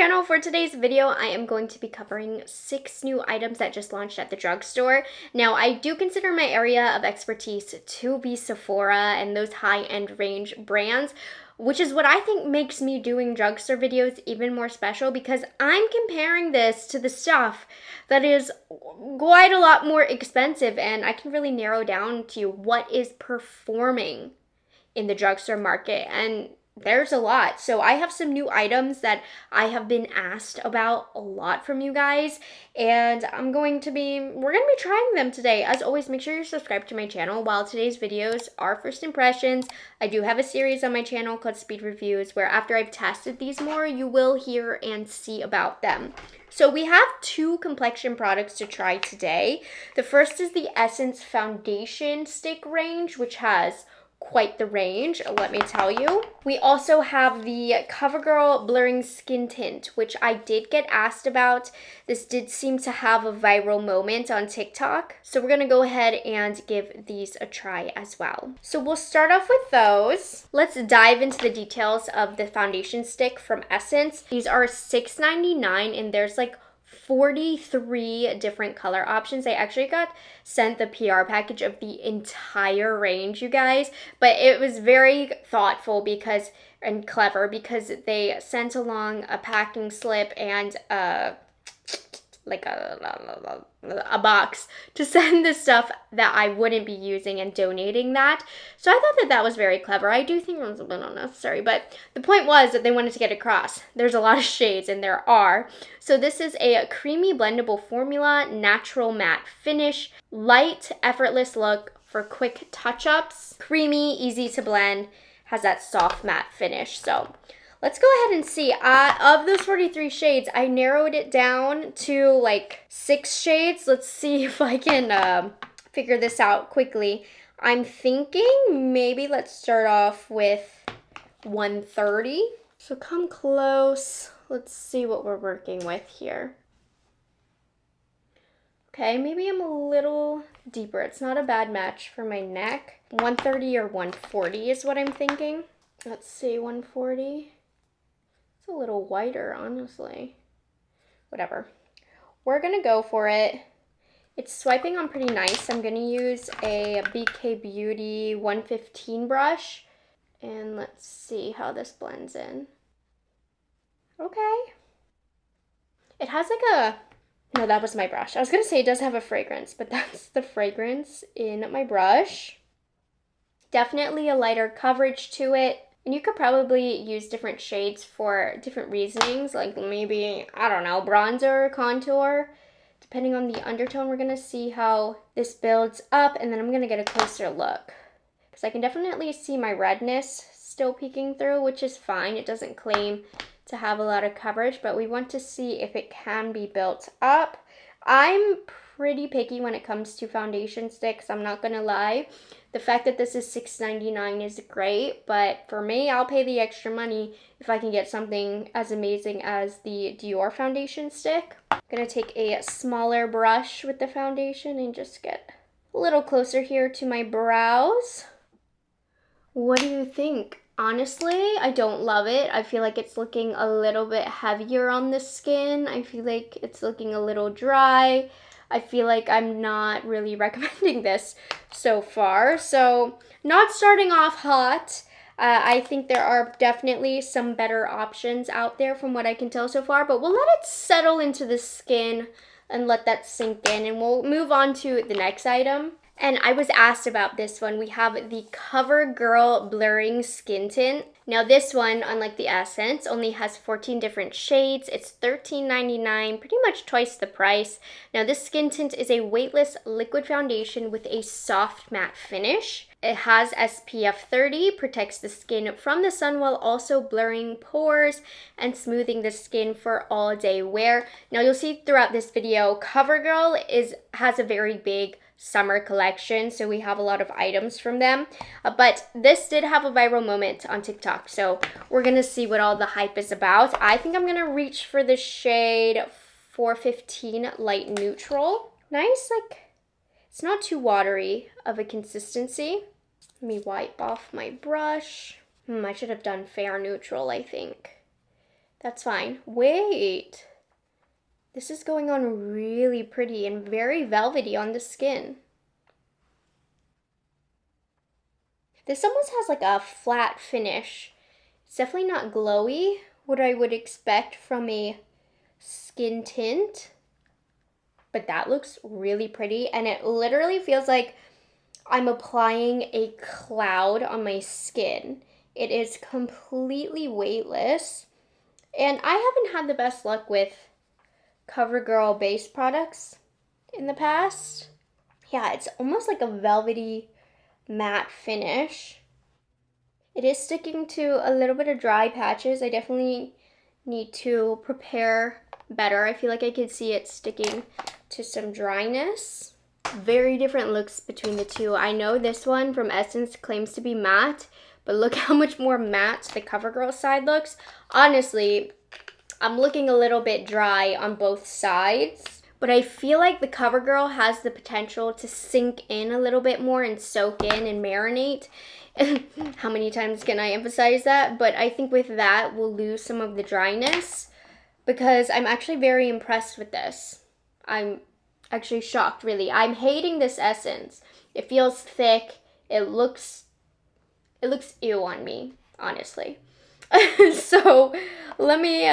channel. For today's video, I am going to be covering 6 new items that just launched at the drugstore. Now, I do consider my area of expertise to be Sephora and those high-end range brands, which is what I think makes me doing drugstore videos even more special because I'm comparing this to the stuff that is quite a lot more expensive, and I can really narrow down to what is performing in the drugstore market, and there's a lot. So I have some new items that I have been asked about a lot from you guys, and we're going to be trying them today. As always, make sure you're subscribed to my channel. While today's videos are first impressions, I do have a series on my channel called Speed Reviews, where after I've tested these more, you will hear and see about them. So we have 2 complexion products to try today. The first is the Essence Foundation Stick range, which has quite the range, let me tell you. We also have the CoverGirl Blurring Skin Tint, which I did get asked about. This did seem to have a viral moment on TikTok, so we're gonna go ahead and give these a try as well. So we'll start off with those. Let's dive into the details of the foundation stick from Essence. These are $6.99, and there's like 43 different color options. I actually got sent the PR package of the entire range, you guys, but it was very thoughtful and clever because they sent along a packing slip and a box to send the stuff that I wouldn't be using and donating that. So I thought that was very clever. I do think it was a little unnecessary, but the point was that they wanted to get across. There's a lot of shades, and there are. So this is a creamy blendable formula, natural matte finish, light, effortless look for quick touch-ups, creamy, easy to blend, has that soft matte finish. So let's go ahead and see. Of those 43 shades, I narrowed it down to like 6 shades. Let's see if I can figure this out quickly. I'm thinking maybe let's start off with 130. So come close. Let's see what we're working with here. Okay, maybe I'm a little deeper. It's not a bad match for my neck. 130 or 140 is what I'm thinking. Let's see, 140. It's a little whiter, honestly. Whatever. We're gonna go for it. It's swiping on pretty nice. I'm gonna use a BK Beauty 115 brush. And let's see how this blends in. Okay. It has like a... No, that was my brush. I was gonna say it does have a fragrance, but that's the fragrance in my brush. Definitely a lighter coverage to it. And you could probably use different shades for different reasonings, like maybe, I don't know, bronzer, contour. Depending on the undertone, we're gonna see how this builds up, and then I'm gonna get a closer look. Because I can definitely see my redness still peeking through, which is fine. It doesn't claim to have a lot of coverage, but we want to see if it can be built up. I'm pretty picky when it comes to foundation sticks, I'm not gonna lie. The fact that this is $6.99 is great, but for me, I'll pay the extra money if I can get something as amazing as the Dior foundation stick. I'm gonna take a smaller brush with the foundation and just get a little closer here to my brows. What do you think? Honestly, I don't love it. I feel like it's looking a little bit heavier on the skin. I feel like it's looking a little dry. I feel like I'm not really recommending this so far. So, not starting off hot. I think there are definitely some better options out there from what I can tell so far, but we'll let it settle into the skin and let that sink in, and we'll move on to the next item. And I was asked about this one. We have the CoverGirl Blurring Skin Tint. Now this one, unlike the Essence, only has 14 different shades. It's $13.99, pretty much twice the price. Now this skin tint is a weightless liquid foundation with a soft matte finish. It has SPF 30, protects the skin from the sun while also blurring pores and smoothing the skin for all day wear. Now you'll see throughout this video, CoverGirl has a very big summer collection, so we have a lot of items from them, but this did have a viral moment on TikTok, so we're gonna see what all the hype is about. I think I'm gonna reach for the shade 415 Light Neutral. Nice, like, it's not too watery of a consistency. Let me wipe off my brush. I should have done fair neutral, I think. That's fine. Wait. This is going on really pretty and very velvety on the skin. This almost has like a flat finish. It's definitely not glowy, what I would expect from a skin tint. But that looks really pretty, and it literally feels like I'm applying a cloud on my skin. It is completely weightless, and I haven't had the best luck with CoverGirl base products in the past. Yeah, it's almost like a velvety matte finish. It is sticking to a little bit of dry patches. I definitely need to prepare better. I feel like I could see it sticking to some dryness. Very different looks between the two. I know this one from Essence claims to be matte, but look how much more matte the CoverGirl side looks. Honestly, I'm looking a little bit dry on both sides, but I feel like the CoverGirl has the potential to sink in a little bit more and soak in and marinate. How many times can I emphasize that? But I think with that, we'll lose some of the dryness, because I'm actually very impressed with this. I'm actually shocked, really. I'm hating this Essence. It feels thick. It looks ew on me, honestly. So let me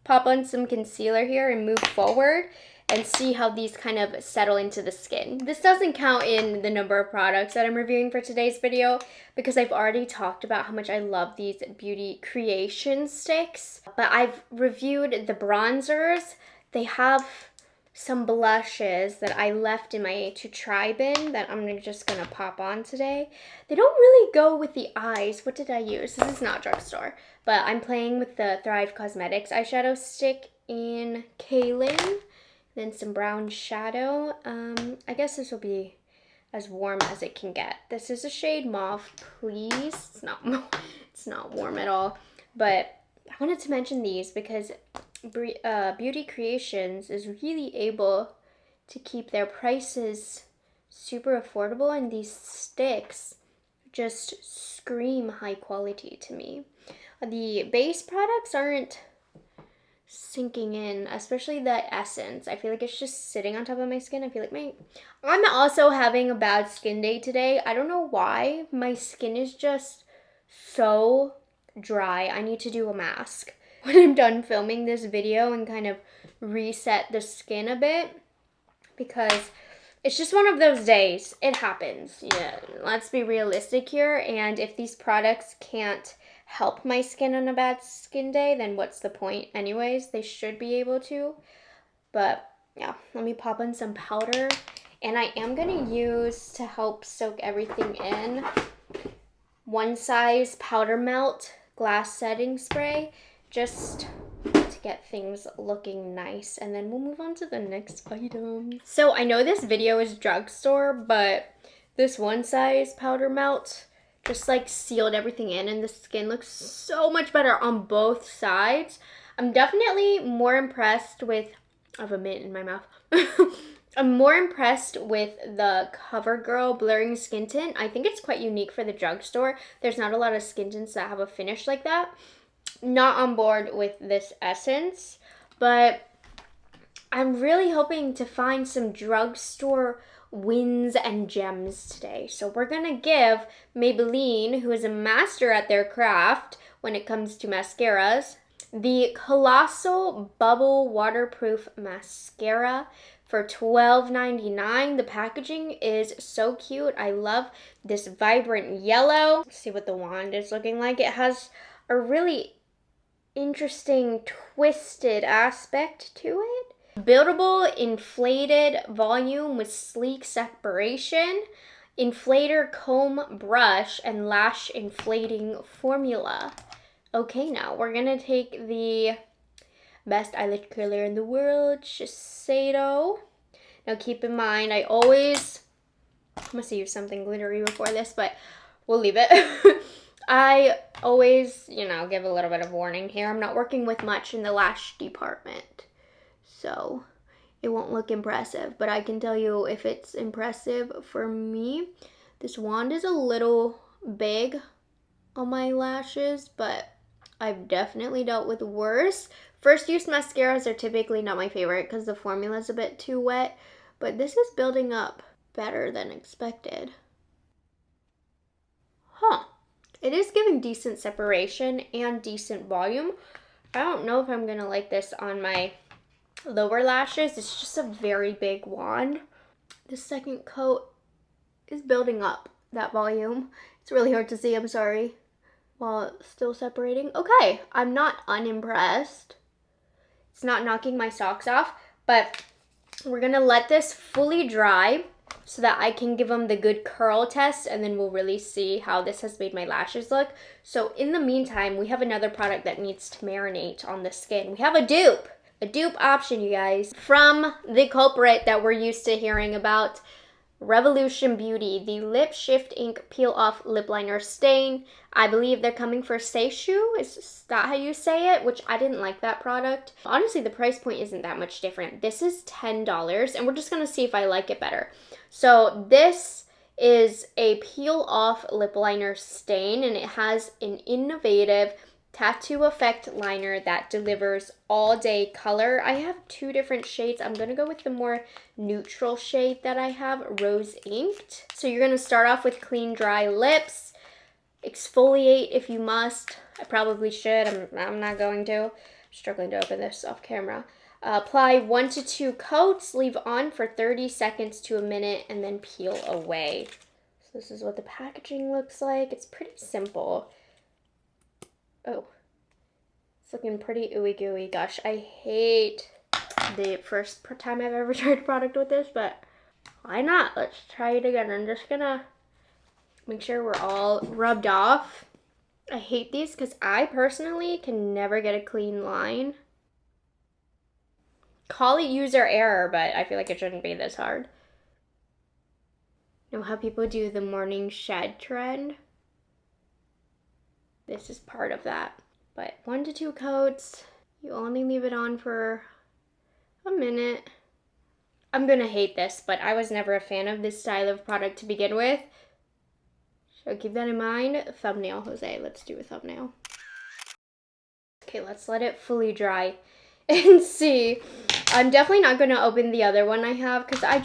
pop on some concealer here and move forward and see how these kind of settle into the skin. This doesn't count in the number of products that I'm reviewing for today's video, because I've already talked about how much I love these Beauty Creation sticks. But I've reviewed the bronzers. They have some blushes that I left in my to try bin that I'm just gonna pop on today. They don't really go with the eyes. What did I use? This is not drugstore, but I'm playing with the Thrive Cosmetics eyeshadow stick in Kaylin. Then some brown shadow. I guess this will be as warm as it can get. This is a shade Mauve, please. It's not warm at all. But I wanted to mention these because Beauty Creations is really able to keep their prices super affordable, and these sticks just scream high quality to me. The base products aren't sinking in, especially the Essence. I feel like it's just sitting on top of my skin. I feel like I'm also having a bad skin day today. I don't know why. My skin is just so dry. I need to do a mask when I'm done filming this video and kind of reset the skin a bit, because it's just one of those days. It happens. Yeah, let's be realistic here. And if these products can't help my skin on a bad skin day, then what's the point anyways? They should be able to. But yeah, let me pop in some powder, and I am gonna use, to help soak everything in, One Size Powder Melt Glass Setting Spray, just to get things looking nice, and then we'll move on to the next item. So I know this video is drugstore, but this One Size Powder Melt just like sealed everything in, and the skin looks so much better on both sides. I'm definitely more impressed with, I have a mint in my mouth. I'm more impressed with the CoverGirl Blurring Skin Tint. I think it's quite unique for the drugstore. There's not a lot of skin tints that have a finish like that. Not on board with this Essence, but I'm really hoping to find some drugstore wins and gems today. So we're gonna give Maybelline, who is a master at their craft when it comes to mascaras, the Colossal Bubble Waterproof Mascara for $12.99. The packaging is so cute. I love this vibrant yellow. Let's see what the wand is looking like. It has a really interesting twisted aspect to it. Buildable inflated volume with sleek separation, inflator comb brush, and lash inflating formula. Okay, now we're gonna take the best eyelid curler in the world, Shiseido. Now keep in mind, I must use something glittery before this, but we'll leave it. I always, give a little bit of warning here. I'm not working with much in the lash department, so it won't look impressive, but I can tell you if it's impressive for me. This wand is a little big on my lashes, but I've definitely dealt with worse. First use mascaras are typically not my favorite because the formula is a bit too wet, but this is building up better than expected. Huh. It is giving decent separation and decent volume. I don't know if I'm gonna like this on my lower lashes. It's just a very big wand. The second coat is building up that volume. It's really hard to see, I'm sorry, while still separating. Okay, I'm not unimpressed. It's not knocking my socks off, but we're gonna let this fully dry so that I can give them the good curl test, and then we'll really see how this has made my lashes look. So in the meantime, we have another product that needs to marinate on the skin. We have a dupe option, you guys, from the culprit that we're used to hearing about, Revolution Beauty, the Lip Shift Ink Peel Off Lip Liner Stain. I believe they're coming for Seishu. Is that how you say it? Which I didn't like that product. Honestly, the price point isn't that much different. This is $10, and we're just gonna see if I like it better. So this is a peel off lip liner stain, and it has an innovative tattoo effect liner that delivers all day color. I have two different shades. I'm gonna go with the more neutral shade that I have, Rose Inked. So you're gonna start off with clean, dry lips. Exfoliate if you must. I probably should. I'm not going to. I'm struggling to open this off camera. Apply 1 to 2 coats, leave on for 30 seconds to a minute, and then peel away. So this is what the packaging looks like. It's pretty simple. Oh, it's looking pretty ooey gooey. Gosh, I hate the first time I've ever tried a product with this, but why not? Let's try it again. I'm just gonna make sure we're all rubbed off. I hate these because I personally can never get a clean line. Call it user error, but I feel like it shouldn't be this hard. You know how people do the morning shed trend? This is part of that. But 1 to 2 coats, you only leave it on for a minute. I'm gonna hate this, but I was never a fan of this style of product to begin with. So keep that in mind. Thumbnail, Jose, let's do a thumbnail. Okay, let's let it fully dry and see. I'm definitely not gonna open the other one I have because I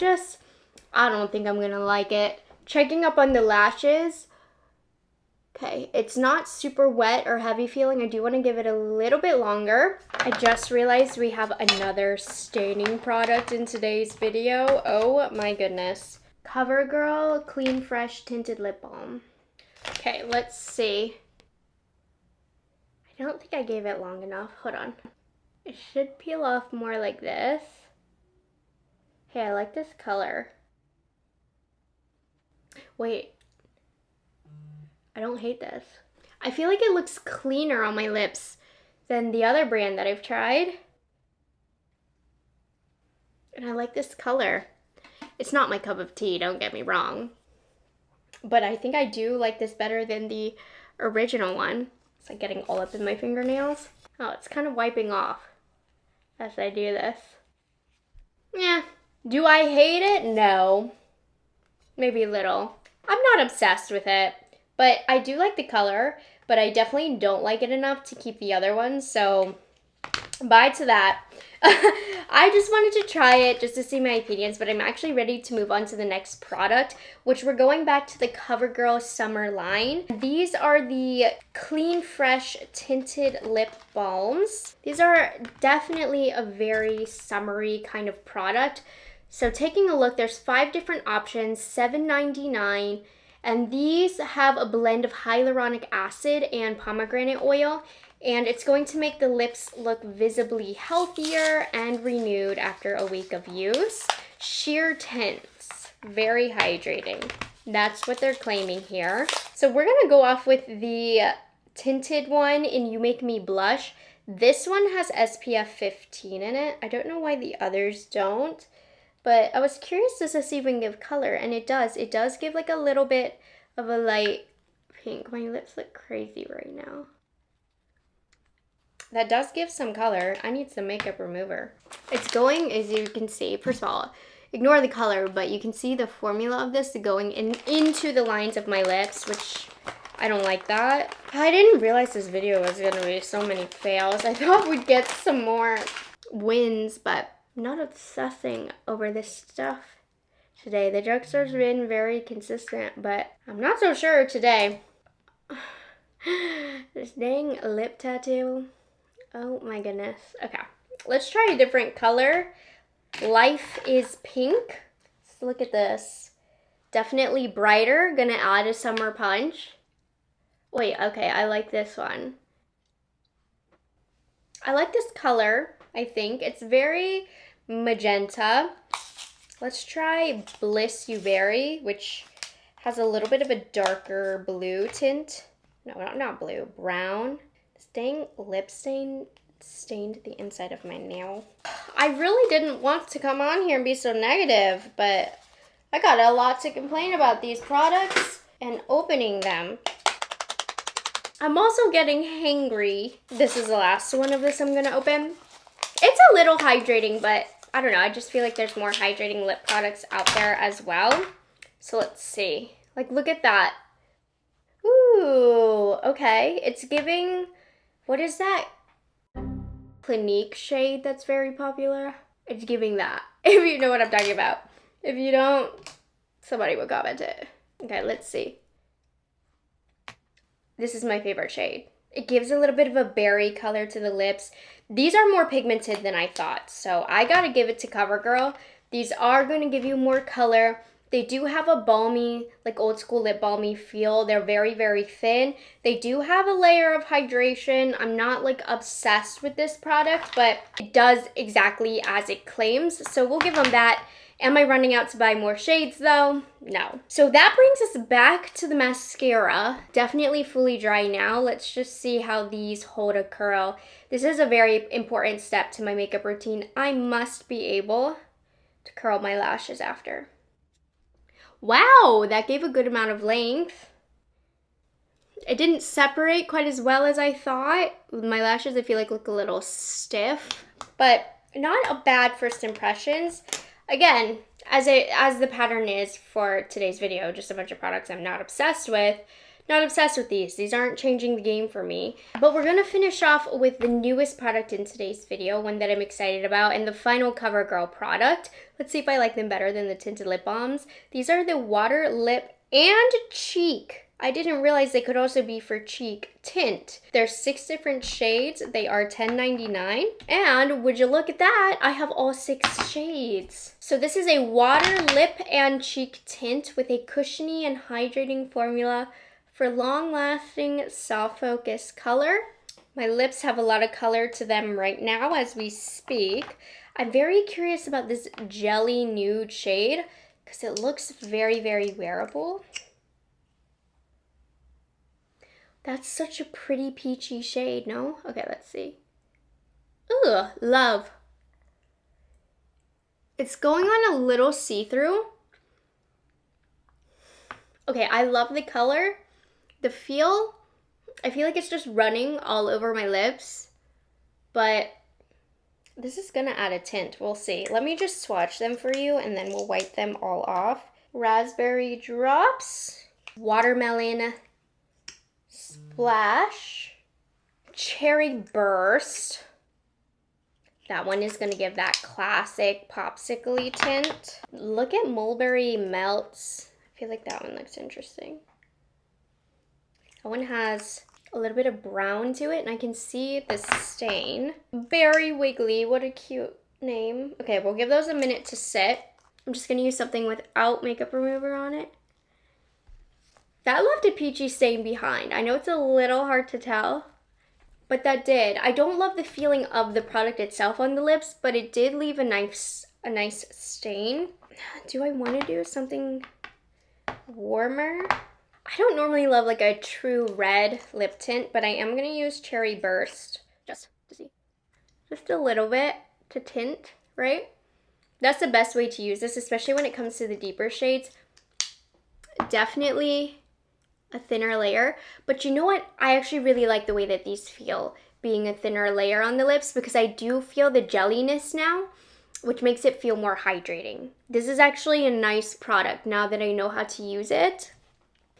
don't think I'm gonna like it. Checking up on the lashes. Okay, it's not super wet or heavy feeling. I do want to give it a little bit longer. I just realized we have another staining product in today's video. Oh my goodness. CoverGirl Clean Fresh Tinted Lip Balm. Okay, let's see. I don't think I gave it long enough. Hold on. It should peel off more like this. Hey, I like this color. Wait. I don't hate this. I feel like it looks cleaner on my lips than the other brand that I've tried. And I like this color. It's not my cup of tea, don't get me wrong. But I think I do like this better than the original one. It's like getting all up in my fingernails. Oh, it's kind of wiping off as I do this. Yeah. Do I hate it? No. Maybe a little. I'm not obsessed with it. But I do like the color, but I definitely don't like it enough to keep the other ones, so bye to that. I just wanted to try it just to see my opinions, but I'm actually ready to move on to the next product, which we're going back to the CoverGirl Summer line. These are the Clean Fresh Tinted Lip Balms. These are definitely a very summery kind of product. So taking a look, there's 5 different options, $7.99. And these have a blend of hyaluronic acid and pomegranate oil, and it's going to make the lips look visibly healthier and renewed after a week of use. Sheer tints, very hydrating. That's what they're claiming here. So we're gonna go off with the tinted one in You Make Me Blush. This one has SPF 15 in it. I don't know why the others don't. But I was curious, does this even give color? And it does. It does give like a little bit of a light pink. My lips look crazy right now. That does give some color. I need some makeup remover. It's going, as you can see, first of all, ignore the color, but you can see the formula of this going into the lines of my lips, which I don't like that. I didn't realize this video was gonna be so many fails. I thought we'd get some more wins, but I'm not obsessing over this stuff today. The drugstore's been very consistent, but I'm not so sure today. This dang lip tattoo. Oh my goodness. Okay, let's try a different color. Life is pink. Let's look at this. Definitely brighter. Gonna add a summer punch. Wait, okay, I like this one. I like this color, I think. It's very magenta. Let's try Bliss You Berry, which has a little bit of a darker blue tint. No, not blue, brown. This dang lip stain stained the inside of my nail. I really didn't want to come on here and be so negative, but I got a lot to complain about these products and opening them. I'm also getting hangry. This is the last one of this I'm gonna open. It's a little hydrating, but I don't know. I just feel like there's more hydrating lip products out there as well. So let's see. Like, look at that. Ooh, okay. It's giving, what is that? Clinique shade that's very popular. It's giving that, if you know what I'm talking about. If you don't, somebody will comment it. Okay, let's see. This is my favorite shade. It gives a little bit of a berry color to the lips. These are more pigmented than I thought, so I gotta give it to CoverGirl. These are gonna give you more color. They do have a balmy, like old school lip balmy feel. They're very, very thin. They do have a layer of hydration. I'm not like obsessed with this product, but it does exactly as it claims. So we'll give them that. Am I running out to buy more shades though? No. So that brings us back to the mascara. Definitely fully dry now. Let's just see how these hold a curl. This is a very important step to my makeup routine. I must be able to curl my lashes after. Wow, that gave a good amount of length. It didn't separate quite as well as I thought. My lashes, I feel like, look a little stiff, but not a bad first impressions. Again, as the pattern is for today's video, just a bunch of products I'm not obsessed with. Not obsessed with these. These aren't changing the game for me. But we're going to finish off with the newest product in today's video, one that I'm excited about, and the final CoverGirl product. Let's see if I like them better than the tinted lip balms. These are the Water, Lip, and Cheek. I didn't realize they could also be for cheek tint. There's 6 different shades. They are $10.99. And would you look at that, I have all 6 shades. So this is a water, lip, and cheek tint with a cushiony and hydrating formula for long-lasting, soft-focus color. My lips have a lot of color to them right now as we speak. I'm very curious about this jelly nude shade because it looks very, very wearable. That's such a pretty peachy shade, no? Okay, let's see. Ooh, love. It's going on a little see-through. Okay, I love the color. The feel, I feel like it's just running all over my lips, but this is gonna add a tint. We'll see. Let me just swatch them for you and then we'll wipe them all off. Raspberry Drops, Watermelon Splash, Cherry Burst. That one is gonna give that classic popsicle-y tint. Look at Mulberry Melts. I feel like that one looks interesting. That one has a little bit of brown to it, and I can see the stain. Berry Wiggly, what a cute name. Okay, we'll give those a minute to sit. I'm just gonna use something without makeup remover on it. That left a peachy stain behind. I know it's a little hard to tell, but that did. I don't love the feeling of the product itself on the lips, but it did leave a nice stain. Do I want to do something warmer? I don't normally love like a true red lip tint, but I am going to use Cherry Burst just to see. Just a little bit to tint, right? That's the best way to use this, especially when it comes to the deeper shades. Definitely a thinner layer, but you know what? I actually really like the way that these feel, being a thinner layer on the lips, because I do feel the jelliness now, which makes it feel more hydrating. This is actually a nice product now that I know how to use it.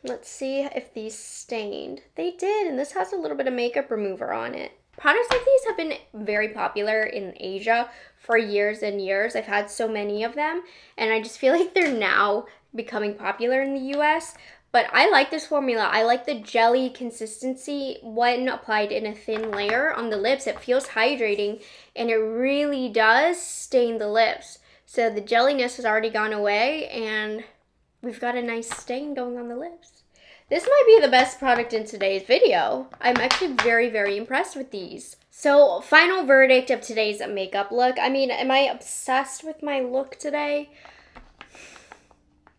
Let's see if these stained. They did, and this has a little bit of makeup remover on it. Products like these have been very popular in Asia for years and years. I've had so many of them, and I just feel like they're now becoming popular in the US. But I like this formula. I like the jelly consistency when applied in a thin layer on the lips. It feels hydrating, and it really does stain the lips. So the jelliness has already gone away, and we've got a nice stain going on the lips. This might be the best product in today's video. I'm actually very, very impressed with these. So, final verdict of today's makeup look. I mean, am I obsessed with my look today?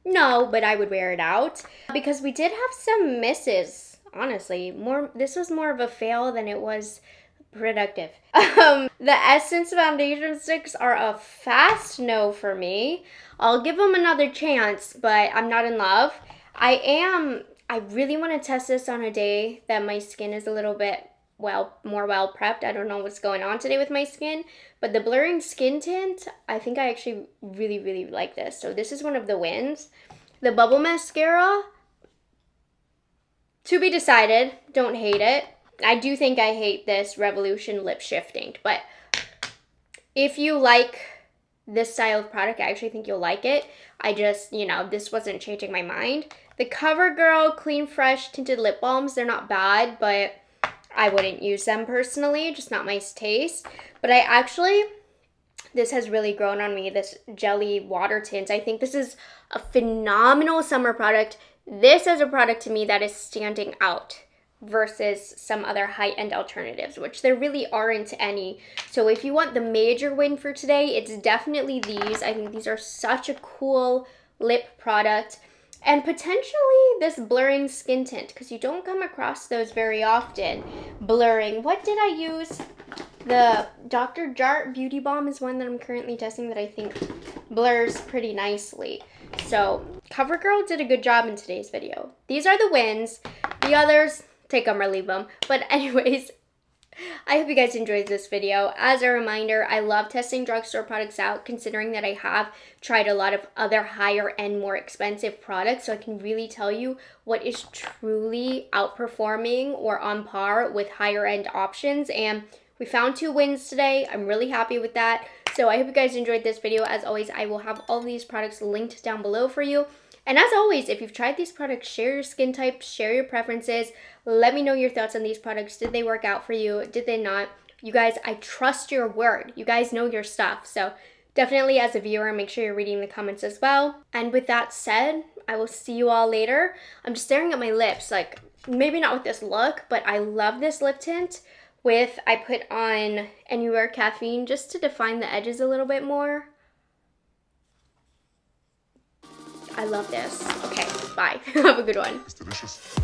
No, but I would wear it out. Because we did have some misses, honestly. This was more of a fail than it was productive. The Essence foundation sticks are a fast no for me. I'll give them another chance, but I'm not in love. I really want to test this on a day that my skin is a little bit, more well prepped. I don't know what's going on today with my skin, but the blurring skin tint, I think I actually really, really like this. So this is one of the wins. The Bubble Mascara, to be decided. Don't hate it. I do think I hate this Revolution Lip Shift Ink, but if you like this style of product, I actually think you'll like it. I just, this wasn't changing my mind. The CoverGirl Clean Fresh Tinted Lip Balms, they're not bad, but I wouldn't use them personally, just not my taste. But this has really grown on me, this jelly water tint. I think this is a phenomenal summer product. This is a product to me that is standing out versus some other high-end alternatives, which there really aren't any. So if you want the major win for today, it's definitely these. I think these are such a cool lip product. And potentially this blurring skin tint, because you don't come across those very often. Blurring. What did I use? The Dr. Jart Beauty Balm is one that I'm currently testing that I think blurs pretty nicely. So CoverGirl did a good job in today's video. These are the wins. The others, take them or leave them. But anyways, I hope you guys enjoyed this video. As a reminder, I love testing drugstore products out, considering that I have tried a lot of other higher end, more expensive products, so I can really tell you what is truly outperforming or on par with higher end options. And we found 2 wins today. I'm really happy with that. So I hope you guys enjoyed this video. As always, I will have all these products linked down below for you. And as always, if you've tried these products, share your skin type, share your preferences. Let me know your thoughts on these products. Did they work out for you? Did they not? You guys, I trust your word. You guys know your stuff. So definitely as a viewer, make sure you're reading the comments as well. And with that said, I will see you all later. I'm just staring at my lips, like maybe not with this look, but I love this lip tint with, I put on Anywhere Caffeine just to define the edges a little bit more. I love this. Okay, bye. Have a good one. It's delicious.